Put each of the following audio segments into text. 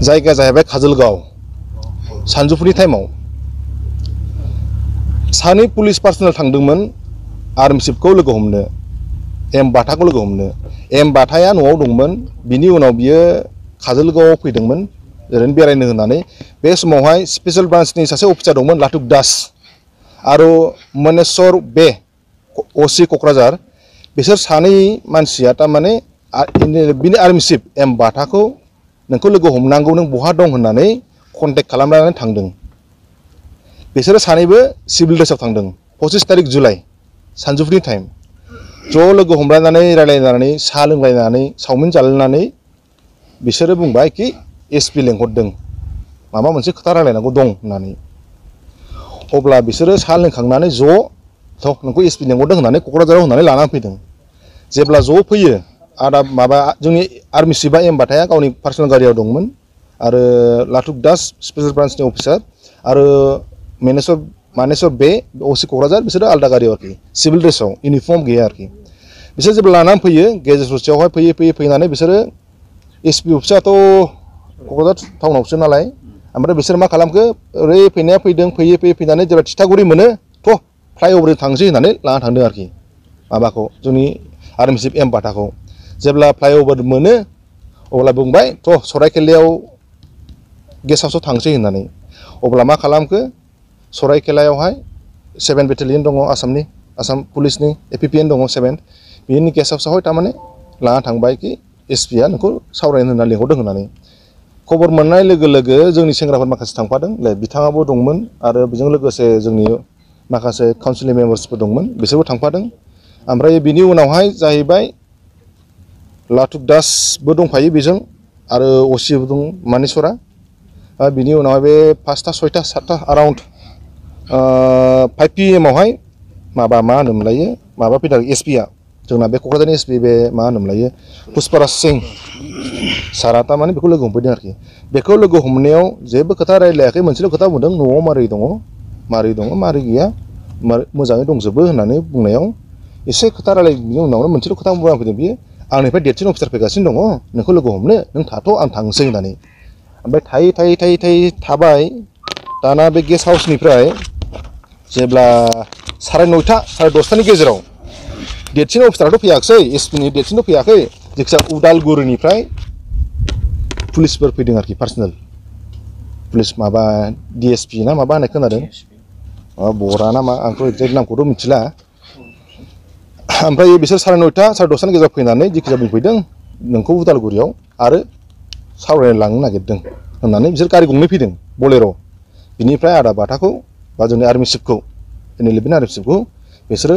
जायगा जाहैबाय काजलगाव सानजौफुनि टाइमाव सानै पुलिस पार्सनेल थांदोंमोन आर्मसिपखौ लोगो हमनो एम बाथाखौ लोगो हमनो एम बाथाया न'आव दंमोन बिनि उनाव बियो काजलगावआव फैदोंमोन ओरैनो बेरायनो होननानै बे समावहाय स्पेशल ब्रान्चनि सासे अफिसार दंमोन लाटुक दास आरो मनेश्वर बे असि क'क्राझार बिसोर सानै मानसिया तारमाने बिनि आर्मसिप एम बाथाखौ नोंखौ लोगो हमनांगौ नों बहा दं होननानै कन्टेक्ट खालामनानै थांदों बिसोरो सानैबो सिभिल ड्रेसआव थांदों 25 तारिख जुलाइ सानजौफुनि टाइम ज' लोगो हमलायनानै रायलायनानै साहा लोंलायनानै सावमिन जालायनानै बिसोरो बुंबाय कि एसपि लेंहरदों माबा मोनसे खोथा रायलायनांगौ दं होननानै अब्ला बिसोरो साहा लोंखांनानै ज' नोंखौ एसपि लेंहरदों होननानै क'क्राझाराव होननानै लानानै फैदों जेब्ला ज' फैयो आदा माबा जोंनि आर्मि चिफआ एम बाथाया गावनि पार्सनेल गारियाव दंमोन आरो लाटुक दास स्पेशल ब्रान्चनि अफिसार आरो मानेश्वर बे असि क'क्राझार बिसोरो आलदा गारियाव आरोखि सिभिल ड्रेसआव इउनिफर्म गैया आरोखि बिसोर जेब्ला लानानै फैयो गेजेर ससेयावहाय फैयै फैनानै बिसोरो एसपि अफिसाथ' क'क्राझार टाउनावसो नालाय ओमफ्राय बिसोर मा खालामखो ओरै फैनाया फैदों फैयै फैनानै जेब्ला थिथागुरि मोनो थ' फ्लाइअभार थांसै होननानै लाना थांदों आरोखि माबाखौ जोंनि आर्मि चिफ एम बाथाखौ जेब्ला फ्लाइअभार मोनो अब्ला बुंबाय थ' सराइखेलायाव गेस्ट हाउसआव थांसै होननानै अब्ला मा खालामखो सराइखेलायावहाय 7 बेटेलियन दङ आसाम पुलिसनि APPN दङ 7 बिनि गेस्ट हाउसआवहाय तारमाने लाना थांबाय कि एसपिआ नोंखौ सावरायनो होनना लिंहरदों होननानै खबर मोननाय लोगो लोगो जोंनि सेंग्राफोर माखासे थांफादों बिथाङाबो दंमोन आरो बेजों लोगोसे जोंनि माखासे काउन्सिल मेम्बार्सफोर दंमोन बिसोरबो थांफादों ओमफ्राय बिनि उनावहाय जाहैबाय लाटुक दासबो दंफायो बेजों आरो असिबो दं मानेश्वरा बिनि उनावहाय बे 5टा 6टा 7टा अराउन्ड 5 PM आवहाय माबा मा होनोमोनलायो माबा फैदों एसपिआ जोंना बे क'क्राझारनि एसपि बे मा होनोमोनलायो पुष्पराज सिं सारा तारमाने बेखौ लोगो हमफैदों आरोखि बेखौ लोगो हमनायाव जेबो खोथा रायलायाखै मोनसेल' खोथा बुंदों न'आव मारै दङ मारै गैया मोजाङै दंजोबो होननानै बुंनायाव एसे खोथा रायलायनायनि उनावनो मोनसेल' खोथा बुंना फैदों बियो आंनिफ्राय देरसिन अफिसार फैगासिनो दङ नोंखौ लोगो हमनो नों थाथ' आं थांसै होननानै ओमफ्राय थायै थाबाय दाना बे गेस्ट हाउसनिफ्राय जेब्ला 9:30 10:30नि गेजेराव देरसिन अफिसाराथ' फैयाखिसै एसपिनि देरसिनथ' फैयाखै जायखिजाया उदालगुरिनिफ्राय पुलिसफोर फैदों आरोखि पार्सनेल पुलिस माबा DSP ना माबा होननाय खोनादों बरा ना मा आंथ' एक्जेक्ट नामखौथ' मिथिला ओमफ्राय बिसोर 9:30 10:30नि गेजेराव फैनानै जिखिजाया बुंफैदों नोंखौ उदालगुरियाव आरो सावरायनो लांनो नागिरदों होननानै बिसोर गारि गंनै फैदों बलेर' बिनिफ्राय आदा बाथाखौ बा जोंनि आर्मि चिफखौ NLFनि आर्मि चिफखौ बिसोरो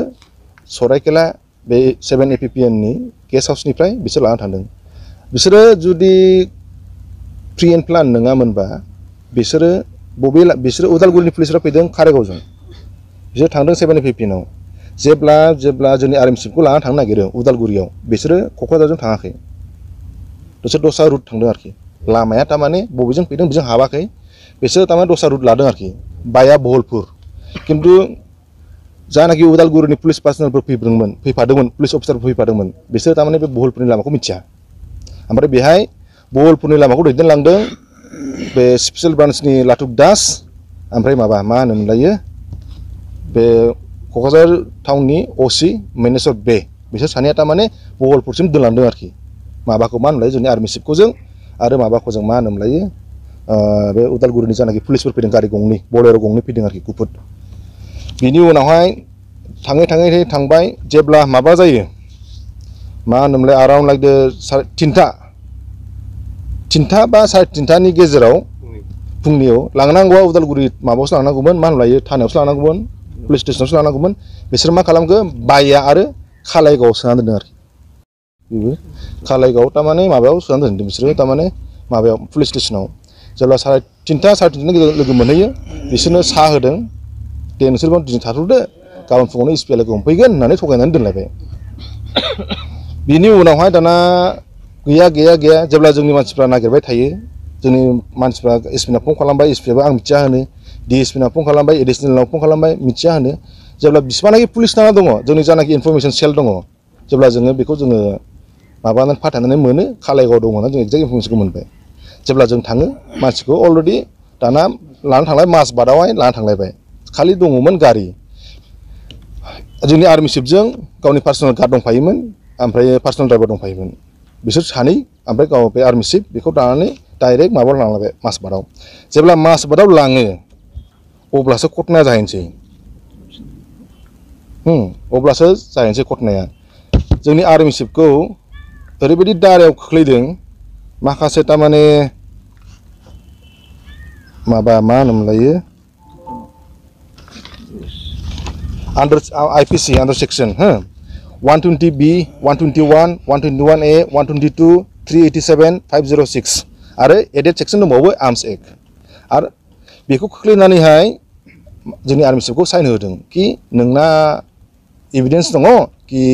सराइखेला बे 7 APPNनि गेस्ट हाउसनिफ्राय बिसोर लाना थांदों बिसोरो जुदि प्रि एन्ड प्लान नङामोनबा बिसोरो उदालगुरिनि पुलिसफ्रा फैदों कारिगावजों बिसोर थांदों 7 APPNआव जेब्ला जोंनि आर्मि चिफखौ लाना थांनो नागिरो उदालगुरियाव बिसोरो क'क्राझारजों थाङाखै बिसोर दस्रा रुट थांदों आरोखि लामाया तारमाने बबेजों फैदों बेजों हाबाखै बिसोर तारमाने दस्रा रुट लादों आरोखि बाया बहलपुर खिन्थु जानाखि उदालगुरिनि पुलिस पार्सनेलफोर फैफादोंमोन पुलिस अफिसारफोर फैफादोंमोन बिसोर तारमाने बे बहलपुरनि लामाखौ मिथिया ओमफ्राय बेहाय बहलपुरनि लामाखौ दैदेनलांदों बे स्पेशल ब्रान्चनि लाटुक दास ओमफ्राय माबा मा होनोमोनलायो बे क'क्राझार टाउननि असि मनेश्वर बे बिसोर सानैया तारमाने बहलपुरसिम दोनलांदों आरोखि माबाखौ मा होनोमोनलाय जोंनि आर्मि चिफखौ जों आरो माबाखौ जों मा होनोमोनलायो बे उदालगुरिनि जानाखि पुलिसफोर फैदों गारि गंनै बलेर' गंनै फैदों आरोखि गुफुर बिनि उनावहाय थाङै थांबाय जेब्ला माबा जायो मा होनोमोनलाय अराउन्ड लाइक 3टा बा 3:30नि गेजेराव फुंनियाव लांनांगौआ उदालगुरि माबायावसो लांनांगौमोन मा होनोमोनलायो थानायावसो लांनांगौमोन पुलिस स्टेसनावसो लांनांगौमोन बिसोर मा खालामखो बाया आरो खालायगावआव सोना दोनदों आरोखि बेबो खालायगाव तारमाने माबायाव सोना दोनदों बिसोरो तारमाने माबायाव पुलिस स्टेसनाव जेब्ला 3:30 3:30नि गेजेराव लोगो मोनहैयो बिसोरनो साहा होदों दे नोंसोरबो दिनै थाथ'दो गाबोन फुङावनो एसपिआ लोगो हमफैगोन होननानै थगायनानै दोनलायबाय बिनि उनावहाय दाना गैया जेब्ला जोंनि मानसिफ्रा नागिरबाय थायो जोंनि मानसिफ्रा एसपिनाव फन खालामबाय एसपिआबो आं मिथिया होनो DSPनाव फन खालामबाय एडिसनेलनाव फन खालामबाय मिथिया होनो जेब्ला बिसिबांनाखि पुलिस थाना दङ जोंनि जानाखि इनफरमेसन सेल दङ जेब्ला जोङो बेखौ जोङो माबानानै फाथायनानै मोनो खालायगाव दङ होनना जों एक्जेक्ट इनफरमेसनखौ मोनबाय जेब्ला जों थाङो मानसिखौ अलरेडि दाना लाना थांलाय मास बादावहाय लाना थांलायबाय खालि दङमोन गारि जोंनि आर्मि चिफजों गावनि पार्सनेल गार्ड दंफायोमोन ओमफ्राय पार्सनेल ड्राइभार दंफायोमोन बिसोर सानै ओमफ्राय गाव बे आर्मि चिफ बेखौ दानानै डाइरेक्ट माबायाव लांलायबाय मासबादाव जेब्ला मासबादाव लाङो अब्लासो घटनाया जाहैनोसै अब्लासो जाहैनोसै घटनाया जोंनि आर्मि चिफखौ ओरैबायदि दारायाव खोख्लैदों माखासे तारमाने माबा मा होनोमोनलायो under IPC under section 120B 121 121A 122 387 506 आरो एडेड सेक्सन दंबावो आर्म्स एक्ट आरो बेखौ खोख्लैनानैहाय जोंनि आर्मि चिफखौ साइन होदों कि नोंना एभिडेन्स दङ कि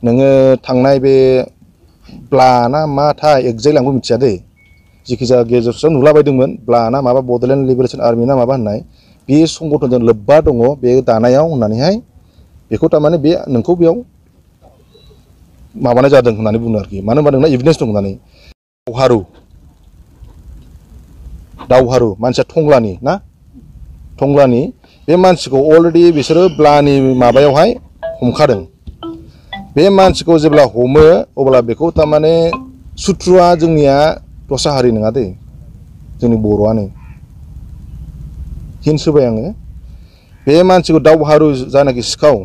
नोङो थांनाय बे ब्लाना माथाय एक्जेक्ट आंबो मिथिया दै जिखिजाया गेजेराव नुलाबायदोंमोन ब्लाना माबा बड'लेण्ड लिबारेसन आर्मि ना माबा होननाय बे संगठनजों लोब्बा दङ बे दानायाव होननानैहाय बेखौ तारमाने बे नोंखौ बेयाव माबानाय जादों होननानै बुङो आरोखि मानो होनबा नोंना एभिडेन्स दं होननानै दावहारु मानसिया टंलानि ना टंलानि बे मानसिखौ अलरेडि बिसोरो ब्लानि माबायावहाय हमखादों बे मानसिखौ जेब्ला हमो अब्ला बेखौ तारमाने सुथ्रुआ जोंनिया दस्रा हारि नङा दै जोंनि बर'आनो हिन्स होबाय आङो बे मानसिखौ दावहारु जानाखि सिखाव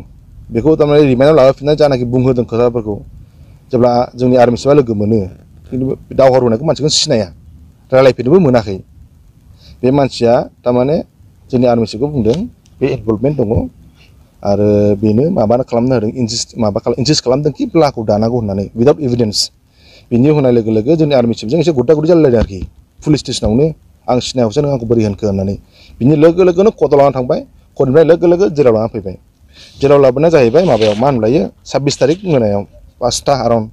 बेखौ तारमाने रिमाइन्डआव लाबोफिननानै जानाखि बुंहोदों खोथाफोरखौ जेब्ला जोंनि आर्मि चिफआ लोगो मोनो खिन्थु दावहारु होनायखौ मानसिखौ सिनाया रायलायफेरनोबो मोनाखै बे मानसिया तारमाने जोंनि आर्मि चिफखौ बुंदों बे इनभल्भमेन्ट दङ आरो बेनो माबा खालामनो होदों इनसिस्ट खालामदों कि ब्लाखौ दानांगौ होननानै उइदाउट एभिडेन्स बिनि होनाय लोगो लोगो जोंनि आर्मि चिफजों एसे गुद्दा गुद्दि जालायलायदों आरोखि पुलिस स्टेसनावनो आं सिनायावसो नों आंखौ बोरै होनखो होननानै बिनि लोगो लोगोनो कर्टआव लाना थांबाय कर्टनिफ्राय लोगो लोगो जेराव लाना फैबाय जेराव लाबोनाय जाहैबाय माबायाव मा होनलायो 26 तारिख मोनायाव 5टा अराउन्ड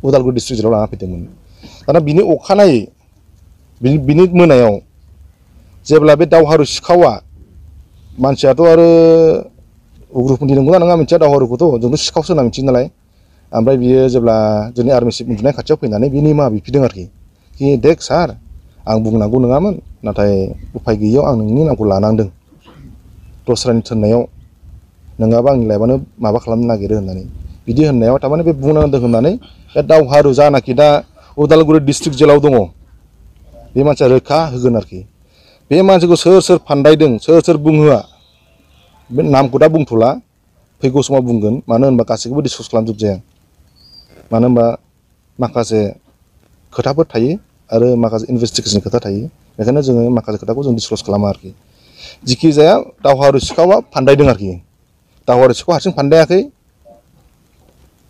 उदालगुरि डिस्ट्रिक्ट जेराव लाना फैदोंमोन दाना बिनि अखानायै बिनि मोनायाव जेब्ला बे दावहारु सिखावा मानसियाथ' आरो उग्रपन्थी नंगौना नङा मिथिया दावहारुखौथ' जोंथ' सिखावसो होनना मिथियो नालाय ओमफ्राय बियो जेब्ला जोंनि आर्मि चिफ उन्दुनाय खाथियाव फैनानै बे निमाहा बिफिदों आरोखि कि देख सार आं बुंनांगौ नङामोन नाथाय उफाय गैयैयाव आं नोंनि नामखौ लानांदों दस्रानि थिननायाव नङाबा आंनि लाइफआनो माबा खालामनो नागिरो होननानै बिदि होननायाव थारमाने बे बुंनांदों होननानै बे दावहारु जानाखि दा उदालगुरि डिस्ट्रिक्ट जेलाव दङ बे मानसिया रोखा होगोन आरोखि बे मानसिखौ सोर सोर फान्दायदों सोर बुंहोआ बे नामखौ दा बुंथ'ला फैगौ समाव बुंगोन मानो होनबा गासैखौबो डिसकस खालामजोबजाया मानो होनबा माखासे खोथाफोर थायो आरो माखासे इनभेस्टिगेसन खोथा थायो बेखायनो जोङो माखासे खोथाखौ जों डिसकस खालामा आरोखि जिखि जाया दावहारु सिखावा फान्दायदों आरोखि दावहारु सिखाव हारसिं फान्दायाखै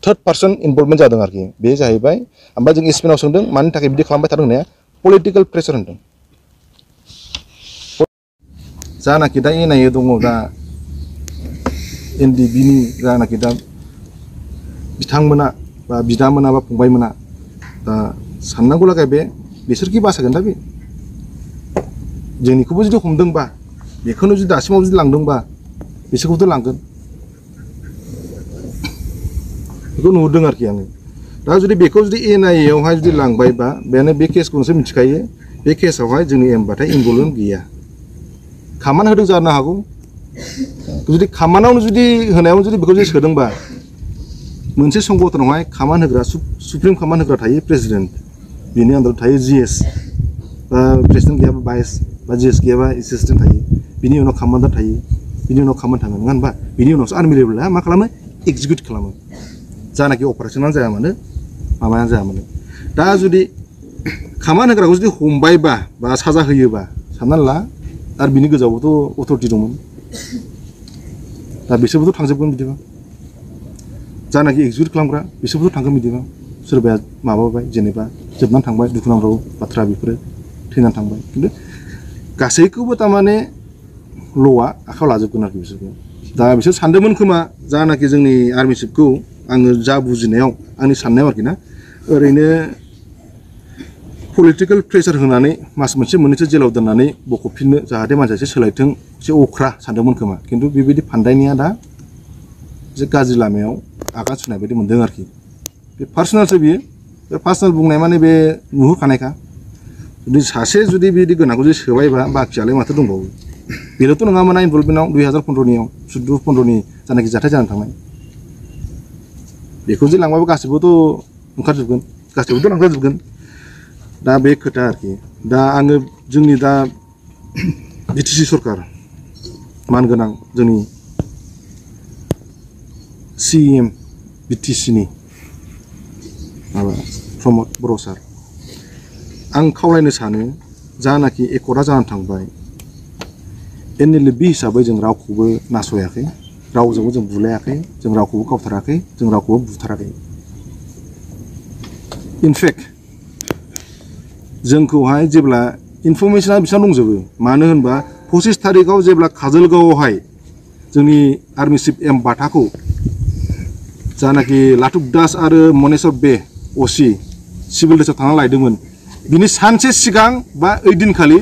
थर्ड पार्सन इनभल्भमेन्ट जादों आरोखि बे जाहैबाय ओमफ्राय जों एसपिनाव सोंदों मानि थाखाय बिदि खालामबाय थादों होननाया पलिटिकेल प्रेसार होनदों जानाखि दा एनआइए दङ दा एनडिबिनि जानाखि दा बिथांमोना बा बिदामोना बा फंबायमोना दा साननांगौ लागाय बे बिसोरखि बासायगोन दा बे जोंनिखौबो जुदि हमदोंबा बेखौनो जुदि दासिमाव जुदि लांदोंबा बिसोरखौथ' लांगोन बेखौ नुहुरदों आरोखि आङो दा जुदि बेखौ जुदि एनआइएआवहाय जुदि लांबायबा बेनो बे केसखौ नोंसोर मिथिखायो बे केसआवहाय जोंनि एमबाथाय इनभल्भमेन्ट गैया खामान होदों जानो हागौ जुदि खामानावनो जुदि होनायावनो जुदि बेखौ जुदि सोदोंबा मोनसे संगठनावहाय खामान होग्रा सुप्रिम खामान होग्रा थायो प्रेसिडेन्ट बेनि आन्दाराव थायो जिएस बा प्रेसिडेन्ट गैयाबा भाइस बा जिएस गैयाबा एसिस्टेन्ट थायो बिनि उनाव खामान्डार थायो बिनि उनाव खामान थाङो नङा होनबा बिनि उनावसो आर्मि लेभेला मा खालामो एक्जिकिउट खालामो जानाखि अपारेसनानो जाया मानो माबायानो जाया मानो दा जुदि खामान होग्राखौ जुदि हमबायबा बा साजा होयोबा साननानै ला आरो बिनि गोजावबोथ' अथरिटि दंमोन दा बिसोरबोथ' थांजोबगोन बिदिबा जानाखि एक्जिकिउट खालामग्रा बिसोरबोथ' थांगोन बिदिबा सोरबाया माबाबाय जेनेबा जोबनानै थांबाय दुखुनांथाव बाथ्रा बेफोरो थैनानै थांबाय खिन्थु गासैखौबो तारमाने ल'आ आखायाव लाजोबगोन आरोखि बिसोरखौ दा बिसोर सानदोंमोन खोमा जानाखि जोंनि आर्मि चिफखौ आङो जा बुजिनायाव आंनि साननायाव आरोखि ना ओरैनो पलिटिकेल प्रेसार होनानै मास मोनसे मोननैसो जेलाव दोननानै बख'फिननो जाहाथे मानसिया एसे सोलायथों एसे अख्रा सानदोंमोन खोमा खिन्थु बेबायदि फान्दायनाया दा एसे गाज्रि लामायाव आगान सुरनाय बायदि मोनदों आरोखि बे पार्सनेलसो बियो बे पार्सनेल बुंनाय माने बे नुहोखानायखा जुदि सासे जुदि बिदि गोनांखौ जुदि सोबायबा बाखियालाय माथो दंबावो बेल'थ' नङामोन इनभल्भमेन्टआव 2015नियाव 14-15नि जानाखि जाथाय जानानै थांनाय बेखौ जे लांबाबो गासिबोथ' ओंखारजोबगोन गासिबोथ' लांखाजोबगोन दा बे खोथा आरोखि दा आङो जोंनि दा बिटिसि सरकार मानगोनां जोंनि CM बिटिसिनि माबा प्रमद बर' सार आं खावलायनो सानो जानाखि एकर्डआ जानानै थांबाय NLFB हिसाबै जों रावखौबो नासयाखै रावजोंबो जों बुलायाखै जों रावखौबो गावथाराखै जों रावखौबो बुथाराखै इनफेक्ट जोंखौहाय जेब्ला इनफरमेशना बिसिनाव दंजोबो मानो होनबा 25 थारिखआव जेब्ला काजलगावआवहाय जोंनि आर्मि चिफ M बाथाखौ जानाखि लाटुक दास आरो मनेश्वर बे OC सिभिल ड्रेसआव थांना लायदोंमोन बिनि सानसे सिगां बा ओइदिनखालि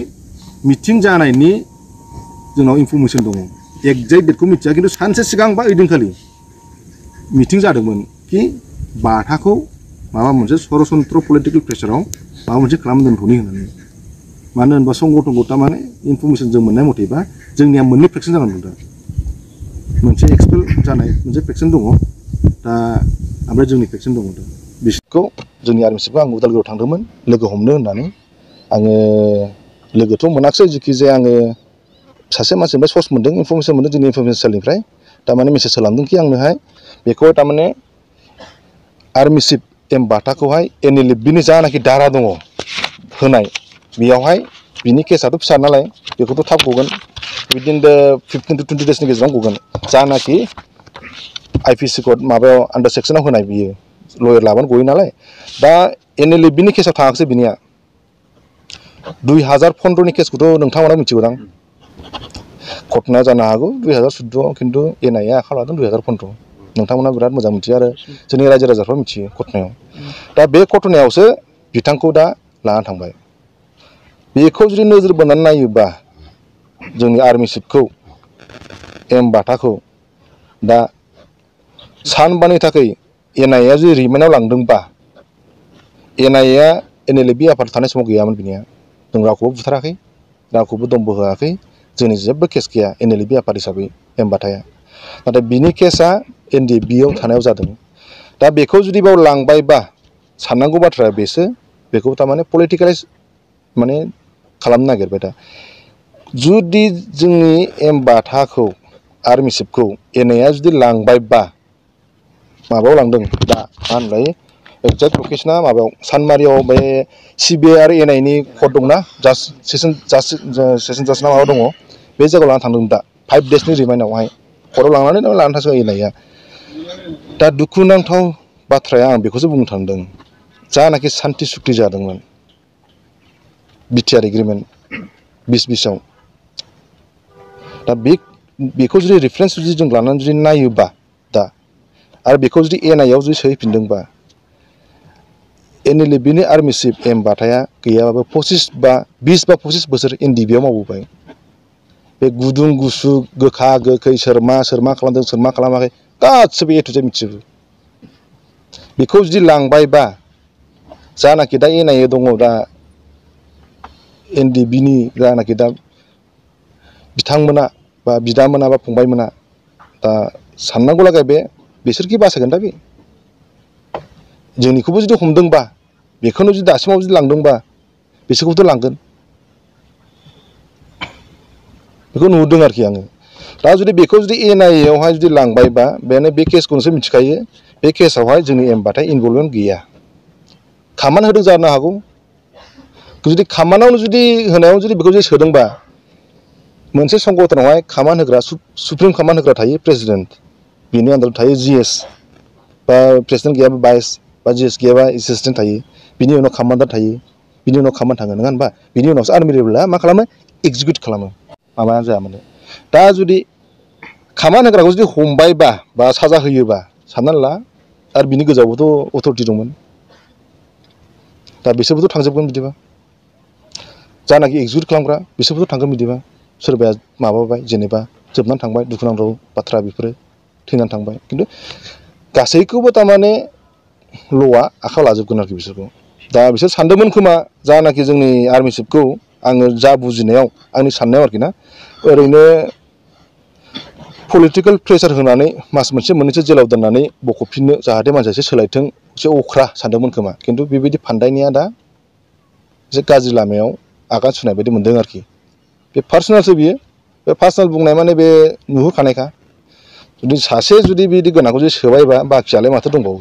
मिटिं जानायनि जोंनाव इनफरमेशन दङ एक्जेक्ट डेटखौ मिथिया खिन्थु सानसे सिगां बा ओइदिनखालि मिटिं जादोंमोन कि बाथाखौ माबा मोनसे सरासनस्रा पलिटिकेल प्रेसाराव माबा मोनसे खालामदोंथ'नि होननानै मानो होनबा संगठनखौ थारमाने इनफरमेशन जों मोननाय मथेबा जोंनिया मोननै फ्रेक्सन जानानै दं दा मोनसे एक्सपेल जानाय मोनसे फ्रेक्सन दङ दा ओमफ्राय जोंनि फ्रेक्सन दङ दा बिसोरखौ जोंनि आर्मि चिफखौ आं उदालगुरियाव थांदोंमोन लोगो हमनो होननानै आङो लोगोथ' मोनाखिसै जिखि जाया आङो सासे मानसिनिफ्राय सर्स मोन्दों इनफरमेशन मोन्दों जोंनि इनफरमेशन सेलनिफ्राय थारमाने मेसेज होलांदों कि आंनोहाय बेखौ थारमाने आर्मि चिफ M बाथाखौहाय NLFBनि जानाखि दारा दङ होनाय बेयावहाय बिनि केसआथ' फिसा नालाय बेखौथ' थाब गगोन विदिन द 15 to 20 डेजनि गेजेराव गगोन जानाखि IPC कड माबायाव आन्डार सेक्सनाव होनाय बियो लयार लाबानो गयो नालाय दा NLFBनि केसआव थाङाखिसै बिनिया 2015नि केसखौथ' नोंथांमोना मिथिगौदां घटनाया जानो हागौ 2014 खिन्थु NIA आखायाव लादों 2015 नोंथांमोना बिराद मोजां मिथियो आरो जोंनि रायजो राजाफ्रा मिथियो घटनायाव दा बे घटनायावसो बिथांखौ दा लाना थांबाय बेखौ जुदि नोजोर बोनानै नायोबा जोंनि आर्मि चिफखौ M बाथाखौ दा सानबानि थाखाय NIA जुदि रिमान्डआव लांदोंबा NIA NLFB आफाद थानाय समाव गैयामोन बिनिया जों रावखौबो बुथाराखै रावखौबो दमबो होआखै जोंनि जेबो केस गैया NLFB आफाद हिसाबै M बाथाया नाथाय बिनि केसआ NDFBआव थानायाव जादों दा बेखौ जुदि बेयाव लांबायबा साननांगौ बाथ्राया बेसो बेखौ थारमाने पलिटिकेलाइज माने खालामनो नागिरबाय दा जुदि जोंनि M बाथाखौ आर्मि चिफखौ NIA जुदि लांबायबा माबायाव लांदों दा मा होनलाय एक्जेक्ट लकेसना माबायाव सानमारियाव बे CBI आरो NIAनि कर्ट दंना सेसन जाजना माबा दङ बे जायगायाव लानानै थांदों दा 5 डेजनि रिमाइन्डआवहाय कर्टआव लानानै लानानै थांसिगोन NIA दा दुखुनांथाव बाथ्राया आं बेखौसो बुंनो थांदों जानाखि सान्थि सुक्ति जादोंमोन बिटिआर एग्रिमेन्ट 2020आव दा बेखौ जुदि रेफारेन्स जुदि जों लानानै जुदि नायोबा दा आरो बेखौ जुदि NIA आव जुदि सोहैफिनदोंबा NLFBनि आर्मि चिफ M बाथाया गैयाबाबो 20 बा 25 बोसोर NDBआव मावबोबाय बे गुदुं गुसु गोखा गोखै सोर मा खालामदों सोर मा खालामाखै गासिबो A to Z मिथिजोबो बेखौ जुदि लांबायबा जानाखि दा NIA दङ दा NDBनि जानाखि दा बिथांमोना बा बिदामोना बा फंबायमोना दा साननांगौ लागा बे बिसोरखि बासायगोन दा बे जोंनिखौबो जुदि हमदोंबा बेखौनो जुदि दासिमाव जुदि लांदोंबा बिसोरखौथ' लांगोन बेखौ नुदों आरोखि आङो दा जुदि बेखौ जुदि NIA आवहाय जुदि लांबायबा बेनो बे केसखौसो मिथिखायो बे केसआवहाय जोंनि M बाथाया इनभल्भमेन्ट गैया खामान होदों जानो हागौ जुदि खामानावनो जुदि होनायाव जुदि बेखौ जुदि सोदोंबा मोनसे संगठनावहाय खामान होग्रा सुप्रिम खामान होग्रा थायो प्रेसिडेन्ट बिनि आन्दाराव थायो GS बा प्रेसिडेन्ट गैयाबा भाइस बा GS गैयाबा एसिस्टेन्ट थायो बिनि उनाव कामान्डार थायो बिनि उनाव कामान थाङो नङा होनबा बिनि उनावसो आर्मि लेभेला मा खालामो एक्जिकिउट खालामो माबा जायामोन दा जुदि खामान होग्राखौ जुदि हमबायबा बा साजा होयोबा साननानै ला आरो बिनि गोजावबोथ' अथरिटि दंमोन दा बिसोरबोथ' थांजोबगोन बिदिबा जानाखि एक्जिकिउट खालामग्रा बिसोरबोथ' थांगोन बिदिबा सोरबाया माबाबाय जेनेबा जोबनानै थांबाय दुखुनांथाव बाथ्रा बेफोरो थैनानै थांबाय खिन्थु गासैखौबो थारमाने ल'आ आखायाव लाजोबगोन आरोखि बिसोरखौ दा बिसोर सानदोंमोन खोमा जानाखि जोंनि आर्मि चिफखौ आङो जा बुजिनायाव आंनि साननायाव आरोखि ना ओरैनो पलिटिकेल प्रेसार होनानै मास मोनसे मोननैसो जेलाव दोननानै बख'फिननो जाहाथे मानसिया एसे सोलायथों एसे अख्रा सानदोंमोन खोमा खिन्थु बेबायदि फान्दायनाया दा एसे गाज्रि लामायाव आगान सुरनाय बायदि मोनदों आरोखि बे पार्सनेलसो बियो बे पार्सनेल बुंनाय माने बे नुहुरखानायखा जुदि सासे जुदि बिदि गोनांखौ जुदि सोबायबा बाखियालाय माथो दंबावो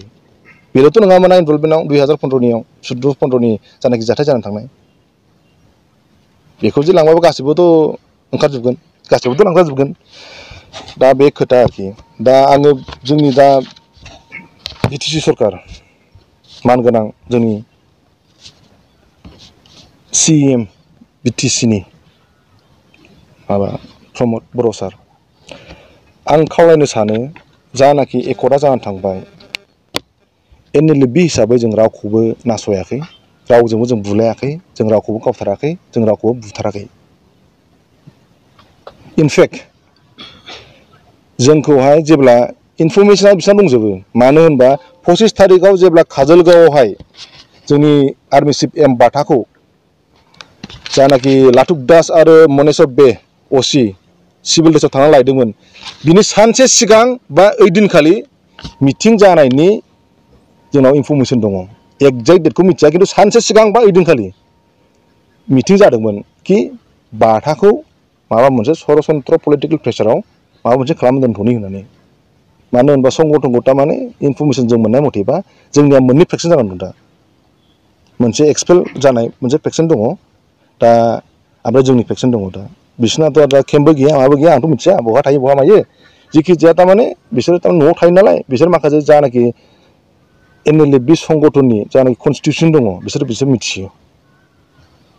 बेल'थ' नङामोन इनभल्भमेन्टआव 2015 14-15नि जानाखि जाथाय जानानै थांनाय बेखौ जे लांबाबो गासिबोथ' ओंखारजोबगोन गासिबोथ' लांखाजोबगोन दा बे खोथा आरोखि दा आङो जोंनि दा बिटिसि सरकार मानगोनां जोंनि CM बिटिसिनि माबा प्रमद बर' सार आं खावलायनो सानो जानाखि एकर्डआ जानानै थांबाय NLFB हिसाबै जों रावखौबो नासयाखै रावजोंबो जों बुलायाखै जों रावखौबो गावथाराखै जों रावखौबो बुथाराखै इनफेक्ट जोंखौहाय जेब्ला इनफरमेशना बिसिनाव दंजोबो मानो होनबा 25 थारिखआव जेब्ला काजलगावआवहाय जोंनि आर्मि चिफ M बाथाखौ जानाखि लाथुक दास आरो मनेस्वर बे OC सिभिल ड्रेसआव थांना लायदोंमोन बिनि सानसे सिगां बा ओइदिनखालि मिटिं जानायनि जोंनाव इनफरमेशन दङ एक्जेक्ट डेटखौ मिथिया खिन्थु सानसे सिगां बा ओइदिनखालि मिटिं जादोंमोन कि बाथाखौ माबा मोनसे सरासनस्रा पलिटिकेल प्रेसाराव माबा मोनसे खालामनो दोनथ'नि होननानै मानो होनबा संगठनखौ थारमाने इनफरमेशन जों मोननाय मथेबा जोंनिया मोननै फेक्सन जागोन दा मोनसे एक्सपेल जानाय मोनसे फेक्सन दङ दा ओमफ्राय जोंनि फेक्सन दङ दा बिसोरनाथ' दा केम्पबो गैया माबो गैया आंथ' मिथिया बहा थायो बहा मायो जिखि जाया थारमाने बिसोरो थारमाने न'आव थायो नालाय बिसोर माखासे जानाखि NLFB संगठननि जानाखि कनस्टिटिउसन दङ बिसोर मिथियो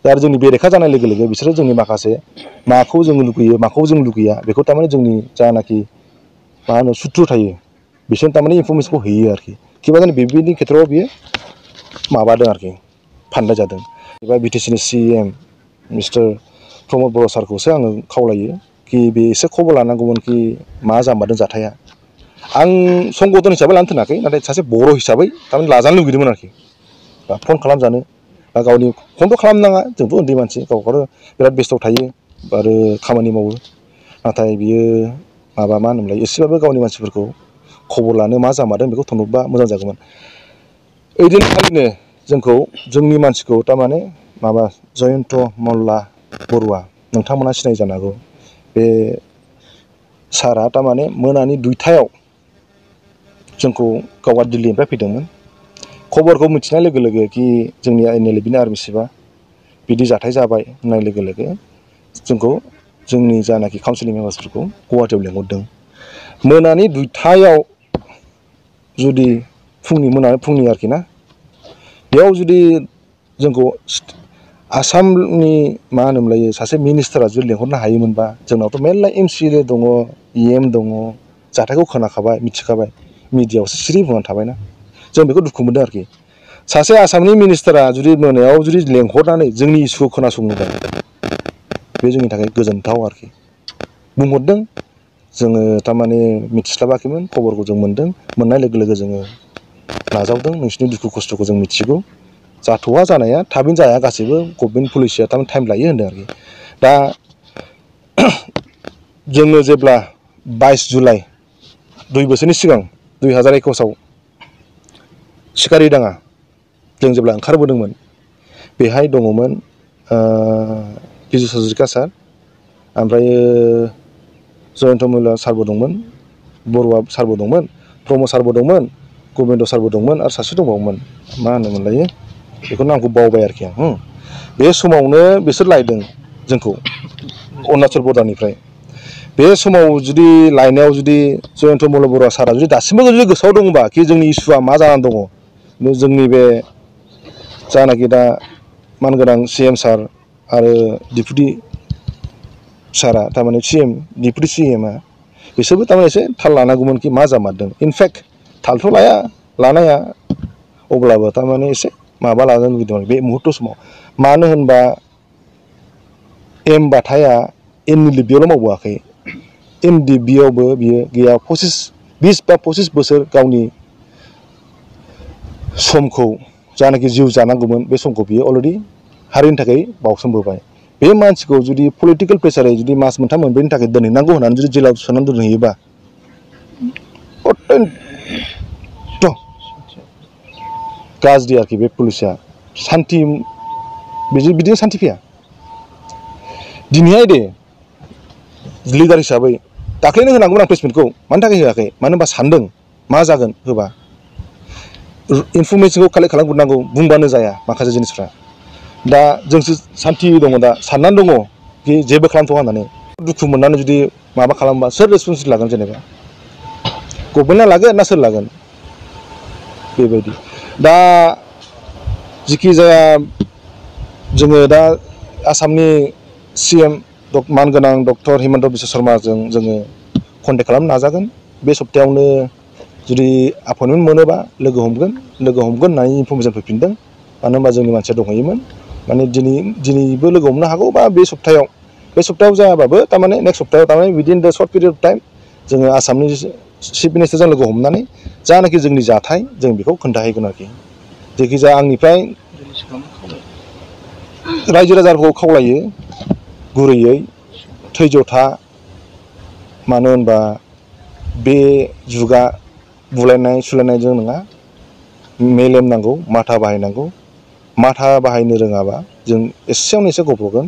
दा आरो जोंनि बेरेखा जानाय लोगो लोगो बिसोरो जोंनि माखासे माखौ जों लुगैयो माखौ जों लुगैया बेखौ थारमाने जोंनि जानाखि मा होनो सुथ्रु थायो बिसोर थारमाने इनफरमेशनखौ होयो आरोखि किबा जाने बेबायदि खेथ्रआव बियो माबादों आरोखि फान्दाय जादों एबा बिटिसिनि CM मिस्टार प्रमद बर' सारखौसो आङो खावलायो कि बे एसे खबर लानांगौमोन कि मा जामारदों जाथाया आं संगठन हिसाबै लानो थिनाखै नाथाय सासे बर' हिसाबै थारमाने लाजानो लुगैदोंमोन आरोखि बा फन खालामजानो बा गावनि फनथ' खालामनाङा जोंथ' उन्दै मानसि गावखौनो बिराद बेस्थ' थायो आरो खामानि मावो नाथाय बियो माबा मा होनोमोनलाय एसेबाबो गावनि मानसिफोरखौ खबर लानो मा जामारदों बेखौ थनहरबा मोजां जागौमोन ओइदिनखालिनो जोंखौ जोंनि मानसिखौ थारमाने माबा जयन्त मल्ला बरुवा नोंथांमोना सिनाय जानो हागौ बे सारा थारमाने मोनानि 2टायाव जोंखौ गावआ दिल्लीनिफ्राय फैदोंमोन खबरखौ मिथिनाय लोगो लोगो कि जोंनि NLFBनि आर्मि चिफआ बिदि जाथाय जाबाय होननाय लोगो लोगो जोंखौ जोंनि जानाखि काउन्सिलिं मेम्बार्सफोरखौ गुवाहाटियाव लेंहरदों मोनानि 2टायाव जुदि फुंनि आरोखि ना बेयाव जुदि जोंखौ आसामनि मा होनोमोनलाय सासे मिनिस्टारा जुदि लेंहरनो हायोमोनबा जोंनावथ' मेरला MCLA दङ EM दङ जाथायखौ खोनाखाबाय मिथिखाबाय मिडियाआवसो सिरि बुंनानै थाबायना जों बेखौ दुखु मोनदों आरोखि सासे आसामनि मिनिस्टारा जुदि मोनायाव जुदि लेंहरनानै जोंनि इसुखौ खोनासंनोबा बे जोंनि थाखाय गोजोनथाव आरोखि बुंहरदों जोङो थारमाने मिथिस्लाबाखैमोन खबरखौ जों मोनदों मोननाय लोगो लोगो जोङो नाजावदों नोंसिनि दुखु खस्थ'खौ जों मिथिगौ जाथ'वा जानाया थाबैनो जाया गासैबो गभर्नमेन्ट पलिसिया थारमाने टाइम लायो होनदों आरोखि दा जोङो जेब्ला 22 जुलाइ 2 बोसोरनि सिगां 2021आव सिखारिडाङा जों जेब्ला ओंखारबोदोंमोन बेहाय दङमोन बिजुस हाजरिका सार ओमफ्राय जयन्त मल्ल सारबो दंमोन बरुवा सारबो दंमोन प्रमद सारबो दंमोन गबिन्द सारबो दंमोन आरो सासे दंबावोमोन मा होनोमोनलायो बेखौनो आंखौ बावबाय आरोखि आं बे समावनो बिसोर लायदों जोंखौ अरुणाचल बर्डारनिफ्राय बे समाव जुदि लायनायाव जुदि जयन्त मल्ल बरुवा सारा जुदि दासिमबो जुदि गोसोआव दङबा कि जोंनि इसुआ मा जानानै दङ जोंनि बे जानाखि दा मानगोनां CM सार आरो डिपुटि सारा थारमाने डिपुटि CMआ बिसोरबो थारमाने एसे थाल लानांगौमोन कि मा जामारदों इनफेक्ट थालथ' लानाया अब्लाबो थारमाने एसे माबा लानो लुगैदोंमोन बे मुहुर्त समाव मानो होनबा M बाथाया NLFBआवल' मावबोआखै MDBआवबो बियो गैया 20 बा 25 बोसोर गावनि समखौ जानाखि जिउ जानांगौमोन बे समखौ बियो अलरेडि हारिनि थाखाय बावसोमबोबाय बे मानसिखौ जुदि पलिटिकेल प्रेसारै जुदि मास मोनथाम मोनब्रैनि थाखाय दोनहैनांगौ होननानै जुदि जेलाव सोनानै दोनहैयोबा अत्यन्त गाज्रि आरोखि बे पुलिसा सान्थि बिदिनो सान्थि फैया दिनैहाय दे लिडार हिसाबै दाख्लैनो होनांगौमोन आं प्लेसमेन्टखौ मानि थाखाय होआखै मानो होनबा सानदों मा जागोन होबा इनफरमेसनखौ कालेक्ट खालामग्रोनांगौ बुंबानो जाया माखासे जिनिसफ्रा दा जोंसो सान्थि दङ दा साननानै दङ कि जेबो खालामथ'वा होननानै दुखु मोननानै जुदि माबा खालामबा सोर रेसपन्सिबिलिटि लागोन जेनेबा गभर्नमेन्टआ लागोन ना सोर लागोन बेबायदि दा जिखि जाया जोङो दा आसामनि CM मानगोनां डक्टर हिमन्त बिश्व शर्माजों जोङो कन्टेक्ट खालामनो नाजागोन बे सप्तायावनो जुदि अपइन्टमेन्ट मोनोबा लोगो हमगोन होननानै इनफरमेसन फैफिनदों मानो होनबा जोंनि मानसिया दंहैयोमोन माने दिनैबो लोगो हमनो हागौ बा बे सप्तायाव जायाबाबो तारमाने नेक्स्ट सप्तायाव तारमाने विदिन द सर्ट पिरियड अफ टाइम जोङो आसामनि चिफ मिनिस्टारजों लोगो हमनानै जानाखि जोंनि जाथाय जों बेखौ खोन्थाहैगोन आरोखि जायखिजाया आंनिफ्राय रायजो राजाफोरखौ खावलायो गुरैयै धैर्य था मानो होनबा बे जुगा बुलायनाय सुलायनायजों नङा मेलेम नांगौ माथा बाहायनांगौ माथा बाहायनो रोङाबा जों एसेयावनो एसे गब्र'गोन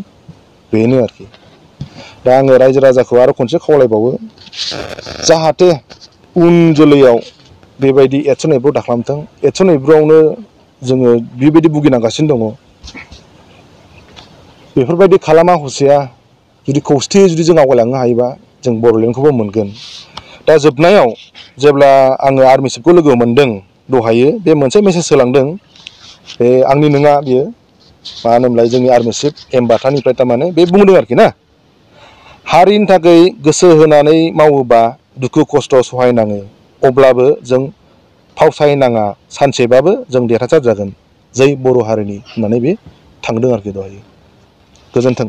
बेनो आरोखि दा आङो रायजो राजाखौ आरो खनसे खावलायबावो जाहाथे उन जोलैयाव बेबायदि एक्सन एब्रु दाखालामथों एक्सन एब्रुआवनो जोङो बेबायदि भुगिनांगासिनो दङ बेफोरबायदि खालामा हसिया जुदि खौसेथियै जुदि जों आवगायलांनो हायोबा जों बड'लेण्डखौबो मोनगोन दा जोबनायाव जेब्ला आङो आर्मि चिफखौ लोगो मोनदों दहायो बे मोनसे मेसेज होलांदों बे आंनि नङा बियो मानो होनब्ला जोंनि आर्मि चिफ एम बाथानिफ्राय तारमाने बे बुंदों आरोखि ना हारिनि थाखाय गोसो होनानै मावोबा दुखु खस्थ' सहायनाङो अब्लाबो जों फावसायनाङा सानसेबाबो जों देरहासार जागोन जै बर' हारिनि होननानै बे थांदों आरोखि दहायो गोजोन्थों।